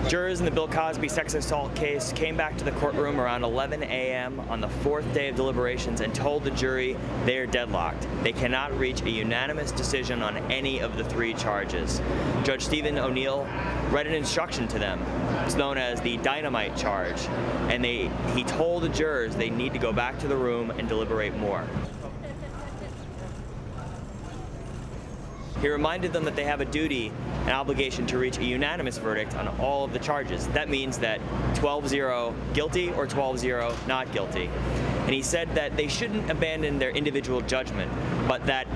Jurors in the Bill Cosby sex assault case came back to the courtroom around 11 a.m. on the fourth day of deliberations and told the jury they are deadlocked. They cannot reach a unanimous decision on any of the three charges. Judge Stephen O'Neill read an instruction to them. It's known as the dynamite charge, and he told the jurors they need to go back to the room and deliberate more. He reminded them that they have a duty, an obligation to reach a unanimous verdict on all of the charges. That means that 12-0 guilty or 12-0 not guilty. And he said that they shouldn't abandon their individual judgment, but that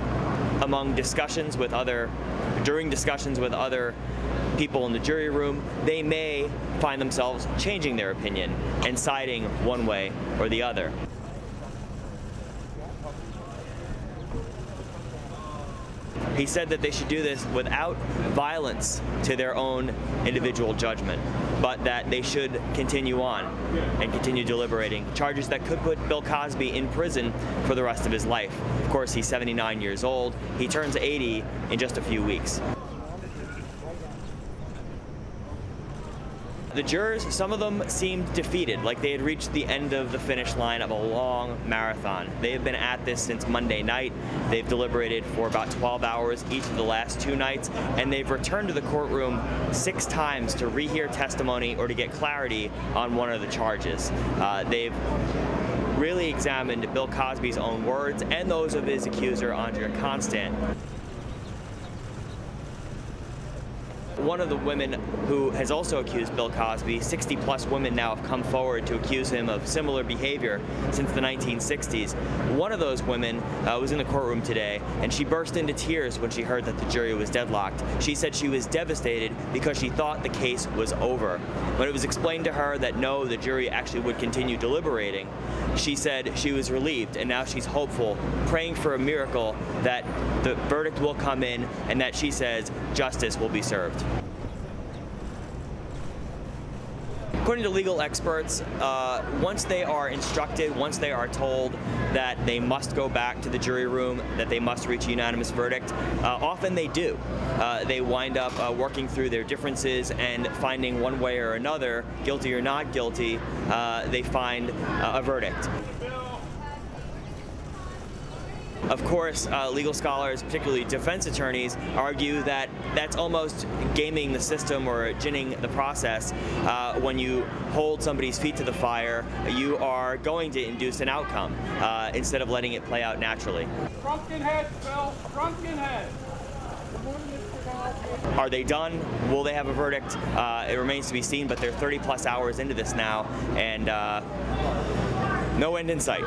during discussions with other people in the jury room, they may find themselves changing their opinion and siding one way or the other. He said that they should do this without violence to their own individual judgment, but that they should continue on and continue deliberating charges that could put Bill Cosby in prison for the rest of his life. Of course, he's 79 years old. He turns 80 in just a few weeks. The jurors, some of them seemed defeated, like they had reached the end of the finish line of a long marathon. They have been at this since Monday night. They've deliberated for about 12 hours each of the last 2 nights, and they've returned to the courtroom 6 times to rehear testimony or to get clarity on one of the charges. They've really examined Bill Cosby's own words and those of his accuser, Andrea Constant. One of the women who has also accused Bill Cosby, 60+ women now have come forward to accuse him of similar behavior since the 1960s. One of those women was in the courtroom today, and she burst into tears when she heard that the jury was deadlocked. She said she was devastated because she thought the case was over. When it was explained to her that no, the jury actually would continue deliberating, she said she was relieved, and now she's hopeful, praying for a miracle that the verdict will come in and that, she says, justice will be served. According to legal experts, once they are instructed, once they are told that they must go back to the jury room, that they must reach a unanimous verdict, often they do. They wind up working through their differences and finding one way or another, guilty or not guilty, they find a verdict. Of course, legal scholars, particularly defense attorneys, argue that that's almost gaming the system or ginning the process. When you hold somebody's feet to the fire, you are going to induce an outcome instead of letting it play out naturally. Drunken heads, Bill. Drunken heads. Are they done? Will they have a verdict? It remains to be seen, but they're 30+ hours into this now, and no end in sight.